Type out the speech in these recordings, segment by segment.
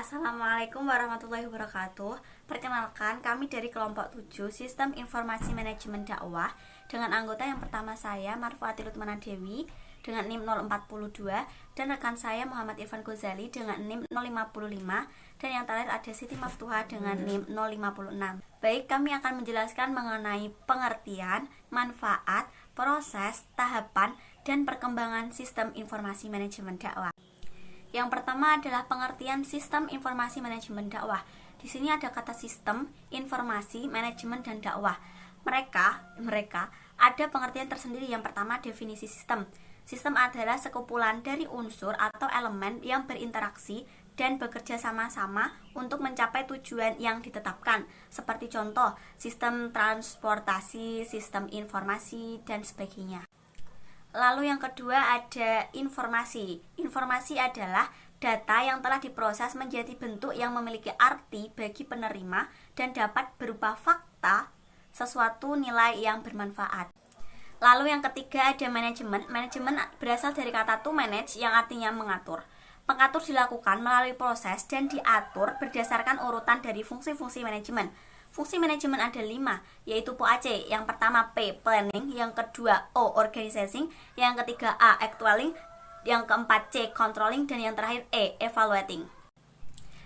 Assalamualaikum warahmatullahi wabarakatuh. Perkenalkan, kami dari kelompok 7 Sistem Informasi Manajemen Dakwah dengan anggota yang pertama saya Marfuati Lutmana Dewi dengan NIM 042 dan rekan saya Muhammad Irfan Ghazali dengan NIM 055 dan yang terakhir ada Siti Maftuha dengan NIM 056. Baik, kami akan menjelaskan mengenai pengertian, manfaat, proses, tahapan, dan perkembangan sistem informasi manajemen dakwah. Yang pertama adalah pengertian sistem informasi manajemen dakwah. Di sini ada kata sistem, informasi, manajemen, dan dakwah. Mereka ada pengertian tersendiri. Yang pertama, definisi sistem. Sistem adalah sekumpulan dari unsur atau elemen yang berinteraksi dan bekerja sama-sama untuk mencapai tujuan yang ditetapkan. Seperti contoh, sistem transportasi, sistem informasi, dan sebagainya. Lalu yang kedua ada informasi. Informasi adalah data yang telah diproses menjadi bentuk yang memiliki arti bagi penerima dan dapat berupa fakta, sesuatu nilai yang bermanfaat. Lalu yang ketiga ada manajemen. Manajemen berasal dari kata to manage yang artinya mengatur. Pengatur dilakukan melalui proses dan diatur berdasarkan urutan dari fungsi-fungsi manajemen. Fungsi manajemen ada 5, yaitu POAC. Yang pertama P, planning. Yang kedua O, organizing. Yang ketiga A, actualing. Yang keempat C, controlling. Dan yang terakhir E, evaluating.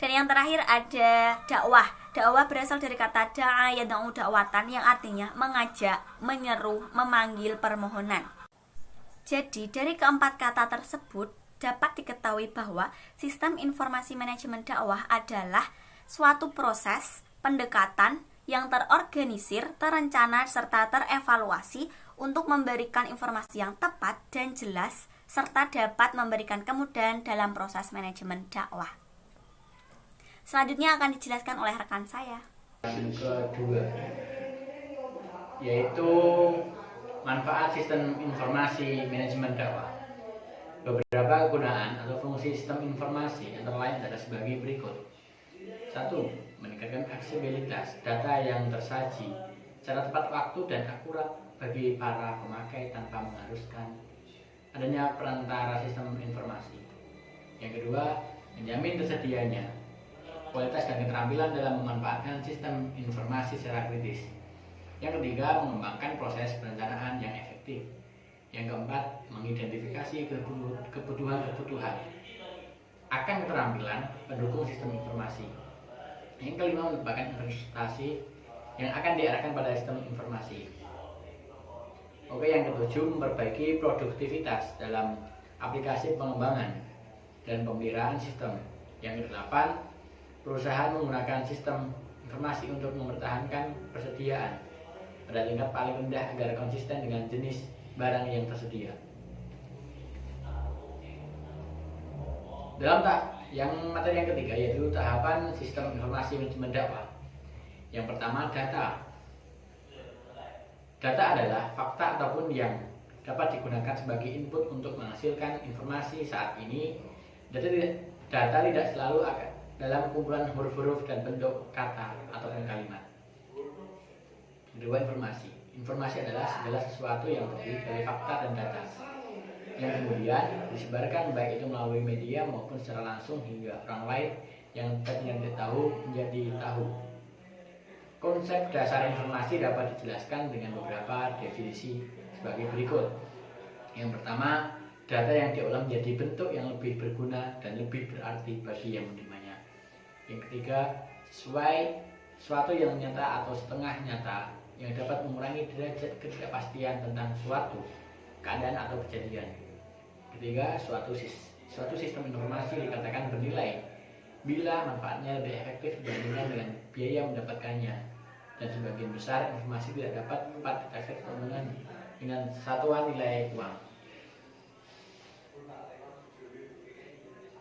Dan yang terakhir ada dakwah. Dakwah berasal dari kata da'a yada'u da'watan yang artinya mengajak, menyeru, memanggil permohonan. Jadi dari keempat kata tersebut dapat diketahui bahwa sistem informasi manajemen dakwah adalah suatu proses pendekatan yang terorganisir, terencana, serta terevaluasi untuk memberikan informasi yang tepat dan jelas serta dapat memberikan kemudahan dalam proses manajemen dakwah. Selanjutnya akan dijelaskan oleh rekan saya. Yang kedua yaitu manfaat sistem informasi manajemen dakwah. Beberapa kegunaan atau fungsi sistem informasi antara lain adalah sebagai berikut. 1. Meningkatkan aksesibilitas data yang tersaji secara tepat waktu dan akurat bagi para pemakai tanpa mengharuskan adanya perantara sistem informasi. Yang kedua, menjamin tersedianya kualitas dan keterampilan dalam memanfaatkan sistem informasi secara kritis. Yang ketiga, mengembangkan proses perencanaan yang efektif. Yang keempat, mengidentifikasi kebutuhan-kebutuhan akan keterampilan pendukung sistem informasi. Yang kelima, merupakan investasi yang akan diarahkan pada sistem informasi. Oke, yang ketujuh, memperbaiki produktivitas dalam aplikasi pengembangan dan pemeliharaan sistem. Yang kedelapan, perusahaan menggunakan sistem informasi untuk mempertahankan persediaan pada tingkat paling rendah agar konsisten dengan jenis barang yang tersedia. Dalam materi yang ketiga yaitu tahapan sistem informasi manajemen dakwah. Yang pertama, data. Data adalah fakta ataupun yang dapat digunakan sebagai input untuk menghasilkan informasi. Saat ini data tidak selalu dalam kumpulan huruf-huruf dan bentuk kata ataupun kalimat. Kedua, informasi. Informasi adalah segala sesuatu yang terdiri dari fakta dan data yang kemudian disebarkan baik itu melalui media maupun secara langsung hingga orang lain yang tadinya tidak tahu menjadi tahu. Konsep dasar informasi dapat dijelaskan dengan beberapa definisi sebagai berikut. Yang pertama, data yang diolah menjadi bentuk yang lebih berguna dan lebih berarti bagi yang menerimanya. Yang ketiga, suatu yang nyata atau setengah nyata yang dapat mengurangi derajat ketidakpastian tentang suatu keadaan atau kejadian. Ketiga, suatu sistem informasi dikatakan bernilai bila manfaatnya lebih efektif dibandingkan dengan biaya mendapatkannya, dan sebagian besar informasi tidak dapat tepat diakses dengan satuan nilai uang.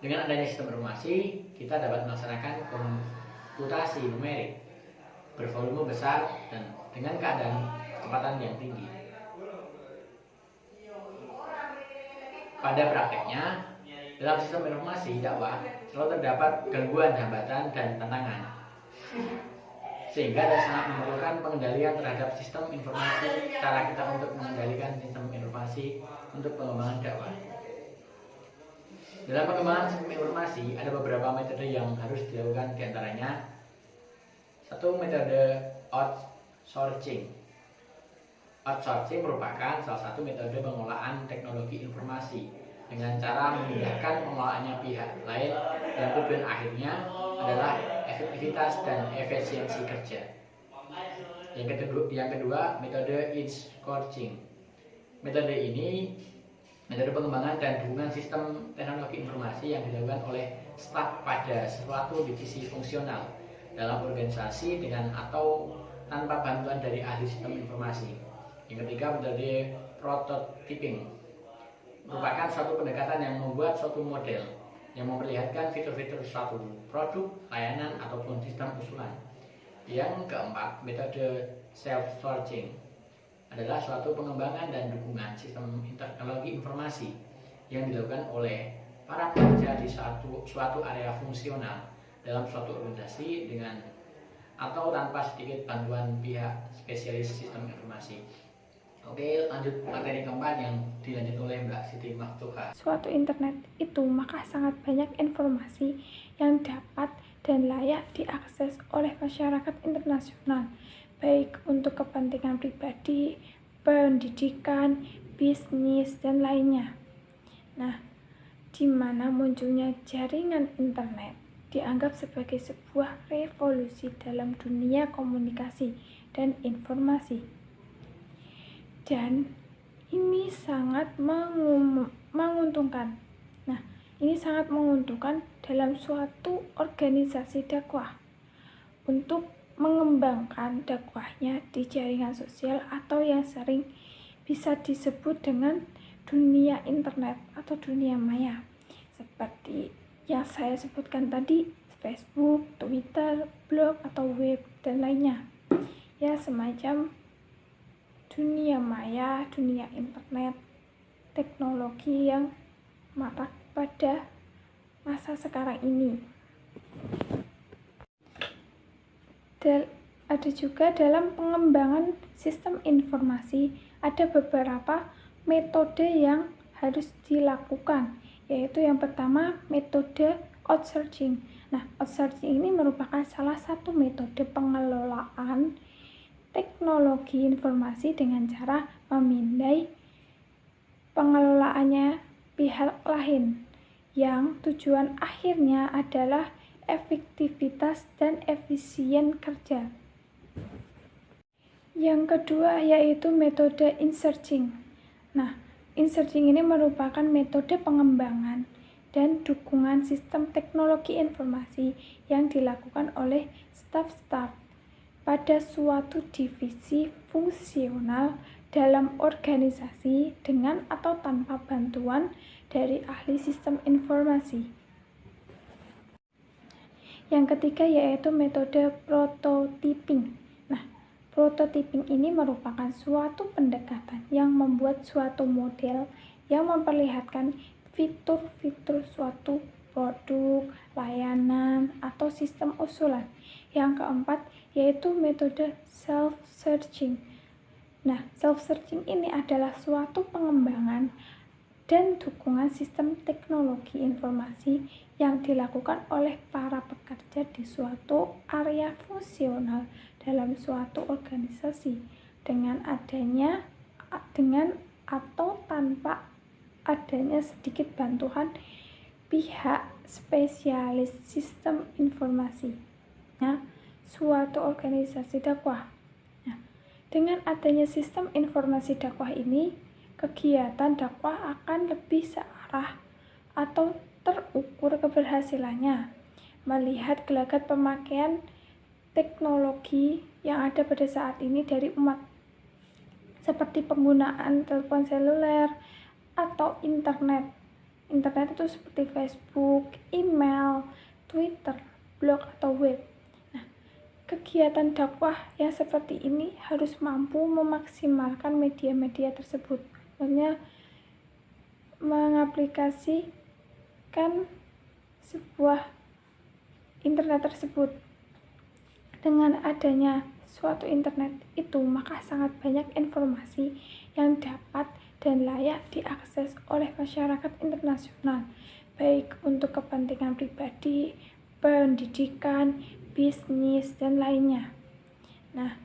Dengan adanya sistem informasi, kita dapat melaksanakan komputasi numerik bervolume besar dan dengan kecepatan yang tinggi. Pada prakteknya, dalam sistem informasi dakwah selalu terdapat gangguan, hambatan, dan tantangan, sehingga sangat memerlukan pengendalian terhadap sistem informasi. Cara kita untuk mengendalikan sistem informasi untuk pengembangan dakwah. Dalam pengembangan sistem informasi ada beberapa metode yang harus dilakukan, diantaranya satu, metode outsourcing. Outsourcing merupakan salah satu metode pengolahan teknologi informasi dengan cara memindahkan pengelolaannya pihak lain yang tujuan akhirnya adalah efektivitas dan efisiensi kerja. Yang kedua, metode insourcing. Metode ini metode pengembangan dan dukungan sistem teknologi informasi yang dilakukan oleh staf pada suatu divisi fungsional dalam organisasi dengan atau tanpa bantuan dari ahli sistem informasi. Yang ketiga, metode prototyping merupakan suatu pendekatan yang membuat suatu model yang memperlihatkan fitur-fitur suatu produk, layanan, ataupun sistem usulan. Yang keempat, metode self-sourcing adalah suatu pengembangan dan dukungan sistem teknologi informasi yang dilakukan oleh para pekerja di suatu area fungsional dalam suatu organisasi dengan atau tanpa sedikit bantuan pihak spesialis sistem informasi. Oke, lanjut materi keempat yang dilanjut oleh Mbak Siti Maftuha. Suatu internet itu maka sangat banyak informasi yang dapat dan layak diakses oleh masyarakat internasional, baik untuk kepentingan pribadi, pendidikan, bisnis, dan lainnya. Nah, di mana munculnya jaringan internet dianggap sebagai sebuah revolusi dalam dunia komunikasi dan informasi. Dan ini sangat menguntungkan. Nah, ini sangat menguntungkan dalam suatu organisasi dakwah untuk mengembangkan dakwahnya di jaringan sosial atau yang sering bisa disebut dengan dunia internet atau dunia maya, seperti yang saya sebutkan tadi, Facebook, Twitter, blog atau web, dan lainnya. Ya, semacam dunia maya, dunia internet, teknologi yang marak pada masa sekarang ini. Ada juga dalam pengembangan sistem informasi, ada beberapa metode yang harus dilakukan, yaitu yang pertama, metode outsourcing. Nah, outsourcing ini merupakan salah satu metode pengelolaan teknologi informasi dengan cara memindai pengelolaannya pihak lain yang tujuan akhirnya adalah efektivitas dan efisien kerja. Yang kedua yaitu metode insourcing. Nah, insourcing ini merupakan metode pengembangan dan dukungan sistem teknologi informasi yang dilakukan oleh staf-staf pada suatu divisi fungsional dalam organisasi dengan atau tanpa bantuan dari ahli sistem informasi. Yang ketiga yaitu metode prototyping. Nah, prototyping ini merupakan suatu pendekatan yang membuat suatu model yang memperlihatkan fitur-fitur suatu produk, layanan, atau sistem usulan. Yang keempat yaitu metode self-searching. Nah, self-searching ini adalah suatu pengembangan dan dukungan sistem teknologi informasi yang dilakukan oleh para pekerja di suatu area fungsional dalam suatu organisasi dengan atau tanpa adanya sedikit bantuan pihak spesialis sistem informasi. Nah, suatu organisasi dakwah. Nah, dengan adanya sistem informasi dakwah ini, kegiatan dakwah akan lebih searah atau terukur keberhasilannya, melihat gelagat pemakaian teknologi yang ada pada saat ini dari umat, seperti penggunaan telepon seluler atau internet. Internet itu seperti Facebook, email, Twitter, blog, atau web. Nah, kegiatan dakwah yang seperti ini harus mampu memaksimalkan media-media tersebut. Maksudnya, mengaplikasikan sebuah internet tersebut. Dengan adanya suatu internet itu, maka sangat banyak informasi yang dapat dan layak diakses oleh masyarakat internasional, baik untuk kepentingan pribadi, pendidikan, bisnis, dan lainnya. Nah,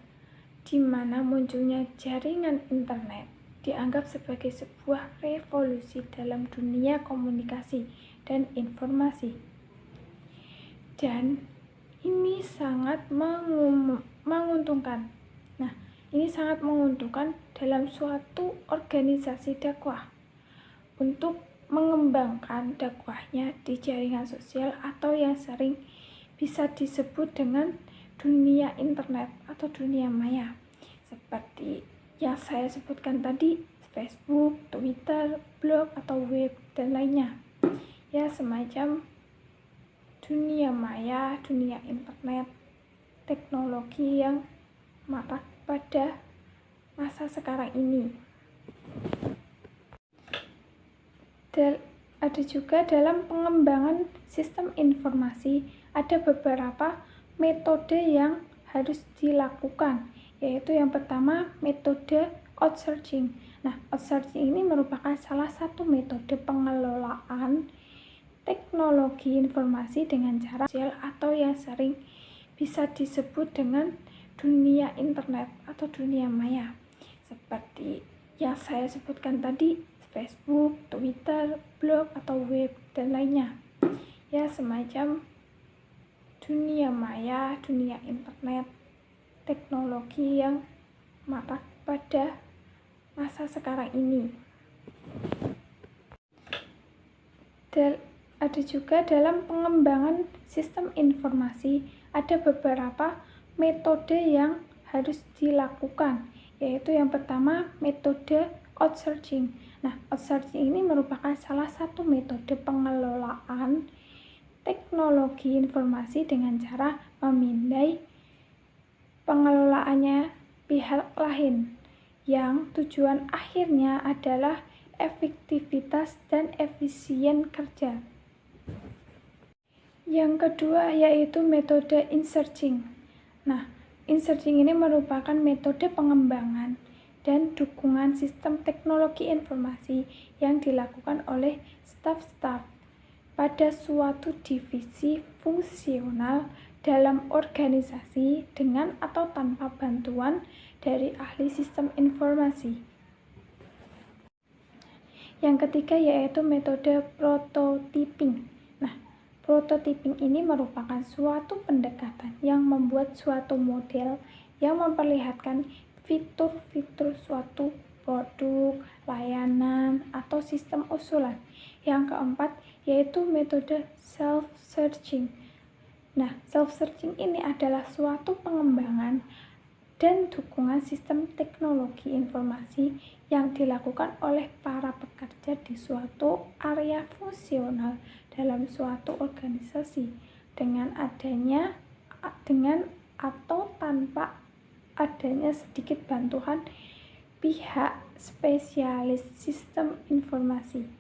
di mana munculnya jaringan internet dianggap sebagai sebuah revolusi dalam dunia komunikasi dan informasi. Dan ini sangat menguntungkan. Nah, ini sangat menguntungkan dalam suatu organisasi dakwah untuk mengembangkan dakwahnya di jaringan sosial atau yang sering bisa disebut dengan dunia internet atau dunia maya, seperti yang saya sebutkan tadi, Facebook, Twitter, blog atau web, dan lainnya. Ya, semacam dunia maya, dunia internet, teknologi yang marak pada masa sekarang ini. Ada juga dalam pengembangan sistem informasi, ada beberapa metode yang harus dilakukan, yaitu yang pertama metode outsourcing. Nah, outsourcing ini merupakan salah satu metode pengelolaan teknologi informasi dengan cara sosial atau yang sering bisa disebut dengan dunia internet atau dunia maya, seperti yang saya sebutkan tadi, Facebook, Twitter, blog atau web, dan lainnya. Ya, semacam dunia maya, dunia internet, teknologi yang marak pada masa sekarang ini. Ada juga dalam pengembangan sistem informasi, ada beberapa metode yang harus dilakukan, yaitu yang pertama metode outsourcing. Nah, outsourcing ini merupakan salah satu metode pengelolaan teknologi informasi dengan cara memindai pengelolaannya pihak lain, yang tujuan akhirnya adalah efektivitas dan efisien kerja. Yang kedua yaitu metode insearching. Nah, insearching ini merupakan metode pengembangan dan dukungan sistem teknologi informasi yang dilakukan oleh staf-staf pada suatu divisi fungsional dalam organisasi dengan atau tanpa bantuan dari ahli sistem informasi. Yang ketiga yaitu metode prototyping. Nah, prototyping ini merupakan suatu pendekatan yang membuat suatu model yang memperlihatkan fitur-fitur suatu produk, layanan, atau sistem usulan. Yang keempat yaitu metode self-searching. Nah, self-searching ini adalah suatu pengembangan dan dukungan sistem teknologi informasi yang dilakukan oleh para pekerja di suatu area fungsional dalam suatu organisasi dengan atau tanpa adanya sedikit bantuan pihak spesialis sistem informasi.